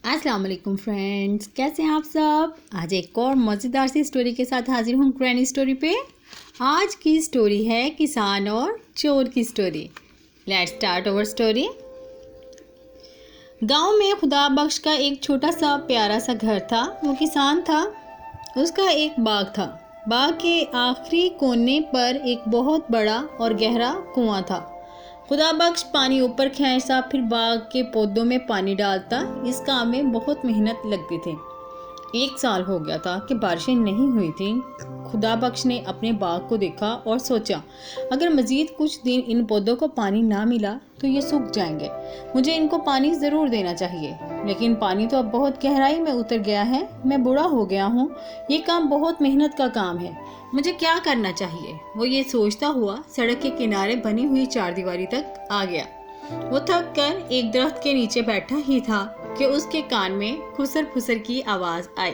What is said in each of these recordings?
अस्सलाम वालेकुम फ्रेंड्स, कैसे हैं आप सब। आज एक और मज़ेदार सी स्टोरी के साथ हाजिर हूँ ग्रैनी स्टोरी पे। आज की स्टोरी है किसान और चोर की story. Let's start our story. गांव में खुदा बख्श का एक छोटा सा प्यारा सा घर था। वो किसान था। उसका एक बाग था। बाग के आखिरी कोने पर एक बहुत बड़ा और गहरा कुआं था। खुदा बख्श पानी ऊपर खींचता, फिर बाग के पौधों में पानी डालता। इस काम में बहुत मेहनत लगती थी। 1 साल हो गया था कि बारिशें नहीं हुई थी। खुदा बख्श ने अपने बाग को देखा और सोचा, अगर मज़ीद कुछ दिन इन पौधों को पानी ना मिला तो ये सूख जाएंगे। मुझे इनको पानी ज़रूर देना चाहिए, लेकिन पानी तो अब बहुत गहराई में उतर गया है। मैं बूढ़ा हो गया हूँ। ये काम बहुत मेहनत का काम है। मुझे क्या करना चाहिए? वो ये सोचता हुआ सड़क के किनारे बनी हुई चारदीवारी तक आ गया। वो थक कर एक दरख्त के नीचे बैठा ही था कि उसके कान में खुसर फुसर की आवाज़ आई।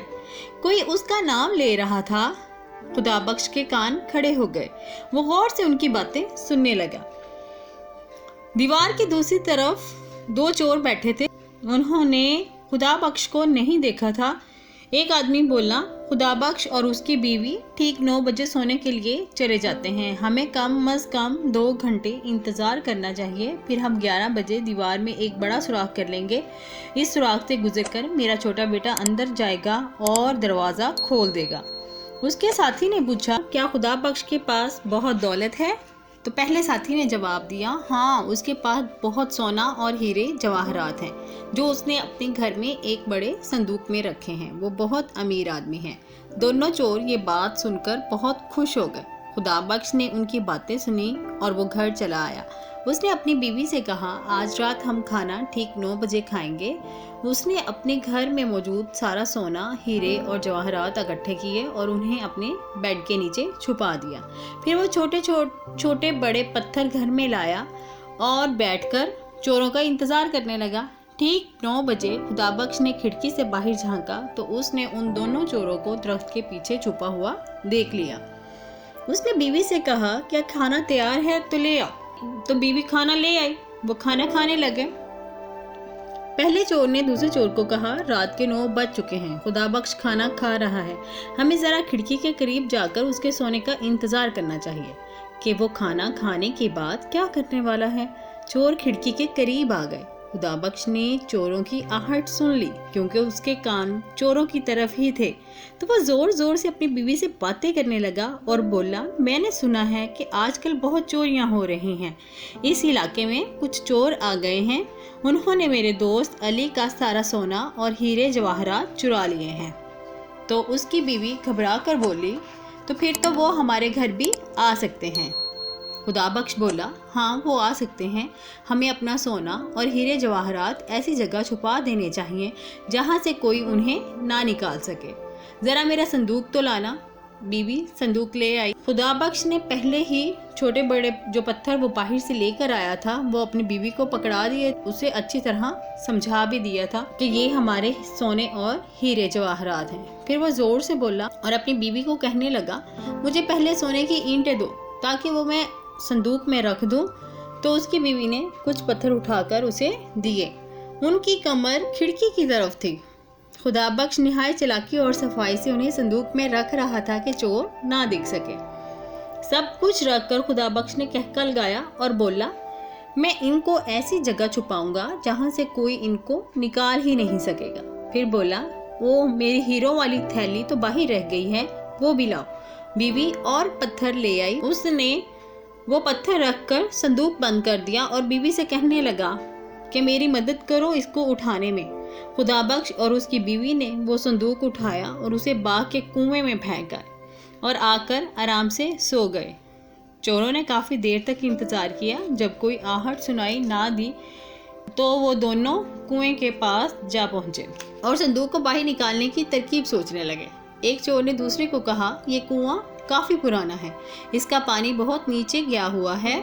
कोई उसका नाम ले रहा था। खुदा बख्श के कान खड़े हो गए। वो गौर से उनकी बातें सुनने लगा। दीवार की दूसरी तरफ 2 चोर बैठे थे। उन्होंने खुदा बख्श को नहीं देखा था। एक आदमी बोला, खुदा बख्श और उसकी बीवी ठीक 9 बजे सोने के लिए चले जाते हैं। हमें कम अज़ कम 2 घंटे इंतज़ार करना चाहिए, फिर हम 11 बजे दीवार में एक बड़ा सुराख कर लेंगे। इस सुराख से गुजरकर मेरा छोटा बेटा अंदर जाएगा और दरवाज़ा खोल देगा। उसके साथी ने पूछा, क्या खुदा बख्श के पास बहुत दौलत है? तो पहले साथी ने जवाब दिया, हाँ, उसके पास बहुत सोना और हीरे जवाहरात हैं, जो उसने अपने घर में एक बड़े संदूक में रखे हैं। वो बहुत अमीर आदमी है। दोनों चोर ये बात सुनकर बहुत खुश हो गए। खुदा बख्श ने उनकी बातें सुनी और वो घर चला आया। उसने अपनी बीवी से कहा, आज रात हम खाना ठीक 9 बजे खाएंगे। उसने अपने घर में मौजूद सारा सोना, हीरे और जवाहरात इकट्ठे किए और उन्हें अपने बेड के नीचे छुपा दिया। फिर वो छोटे बड़े पत्थर घर में लाया और बैठकर चोरों का इंतज़ार करने लगा। ठीक 9 बजे खुदा बख्श ने खिड़की से बाहर झांका तो उसने उन दोनों चोरों को दरख्त के पीछे छुपा हुआ देख लिया। उसने बीवी से कहा, क्या खाना तैयार है तो ले आओ। तो बीवी खाना ले आई। वो खाना खाने लगे। पहले चोर ने दूसरे चोर को कहा, रात के 9 बज चुके हैं। खुदा बख्श खाना खा रहा है। हमें ज़रा खिड़की के करीब जाकर उसके सोने का इंतज़ार करना चाहिए कि वो खाना खाने के बाद क्या करने वाला है। चोर खिड़की के करीब आ गए। खुदा बख्श ने चोरों की आहट सुन ली, क्योंकि उसके कान चोरों की तरफ ही थे। तो वह ज़ोर ज़ोर से अपनी बीवी से बातें करने लगा और बोला, मैंने सुना है कि आजकल बहुत चोरियां हो रही हैं। इस इलाके में कुछ चोर आ गए हैं। उन्होंने मेरे दोस्त अली का सारा सोना और हीरे जवाहरात चुरा लिए हैं। तो उसकी बीवी घबरा कर बोली, तो फिर तो वो हमारे घर भी आ सकते हैं। खुदा बख्श बोला, हाँ, वो आ सकते हैं। हमें अपना सोना और हीरे जवाहरात ऐसी जगह छुपा देने चाहिए जहाँ से कोई उन्हें ना निकाल सके। ज़रा मेरा संदूक तो लाना। बीवी संदूक ले आई। खुदा बख्श ने पहले ही छोटे बड़े जो पत्थर वो बाहर से लेकर आया था वो अपनी बीवी को पकड़ा दिए। उसे अच्छी तरह समझा भी दिया था कि ये हमारे सोने और हीरे जवाहरात हैं। फिर वो ज़ोर से बोला और अपनी बीवी को कहने लगा, मुझे पहले सोने की ईंटें दो ताकि वो मैं संदूक में रख दूं। तो उसकी बीवी ने कुछ पत्थर उठाकर उसे दिए। उनकी कमर खिड़की की तरफ थी। खुदा बख्श निहायत चालाकी और सफाई से उन्हें संदूक में रख रहा था कि चोर ना देख सके। सब कुछ रख कर खुदा बख्श ने कहकर लगाया और बोला, मैं इनको ऐसी जगह छुपाऊंगा जहां से कोई इनको निकाल ही नहीं सकेगा। फिर बोला, वो मेरी हीरों वाली थैली तो बाहर रह गई है, वो भी लाओ। बीवी और पत्थर ले आई। उसने वो पत्थर रखकर संदूक बंद कर दिया और बीवी से कहने लगा कि मेरी मदद करो इसको उठाने में। खुदा बख्श और उसकी बीवी ने वो संदूक उठाया और उसे बाग के कुएं में फेंका और आकर आराम से सो गए। चोरों ने काफ़ी देर तक इंतज़ार किया। जब कोई आहट सुनाई ना दी तो वो दोनों कुएं के पास जा पहुंचे और संदूक को बाहर निकालने की तरकीब सोचने लगे। एक चोर ने दूसरे को कहा, ये कुआं काफ़ी पुराना है, इसका पानी बहुत नीचे गया हुआ है।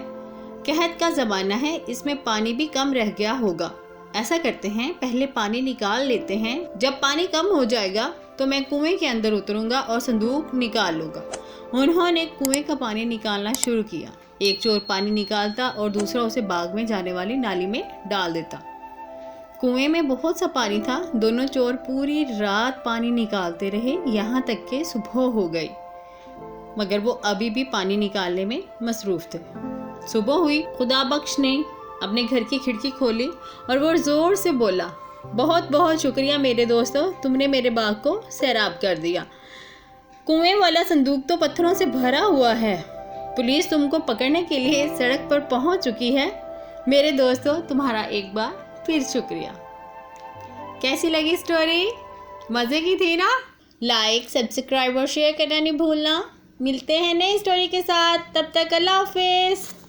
कहत का ज़माना है, इसमें पानी भी कम रह गया होगा। ऐसा करते हैं, पहले पानी निकाल लेते हैं। जब पानी कम हो जाएगा तो मैं कुएं के अंदर उतरूंगा और संदूक निकाल लूँगा। उन्होंने कुएं का पानी निकालना शुरू किया। एक चोर पानी निकालता और दूसरा उसे बाग में जाने वाली नाली में डाल देता। کنویں میں بہت سا پانی تھا. دونوں چور پوری رات پانی نکالتے رہے یہاں تک کہ صبح ہو گئی، مگر وہ ابھی بھی پانی نکالنے میں مصروف تھے. صبح ہوئی. خدا بخش نے اپنے گھر کی کھڑکی کھولی اور وہ زور سے بولا، بہت بہت شکریہ میرے دوستو، تم نے میرے باغ کو سیراب کر دیا. کنویں والا صندوق تو پتھروں سے بھرا ہوا ہے. پولیس تم کو پکڑنے کے لیے سڑک پر پہنچ چکی ہے. میرے دوستو تمہارا ایک بار پھر شکریہ. کیسی لگی سٹوری؟ مزے کی تھی نا؟ لائک، سبسکرائب اور شیئر کرنا نہیں بھولنا. ملتے ہیں نئی سٹوری کے ساتھ، تب تک اللہ حافظ.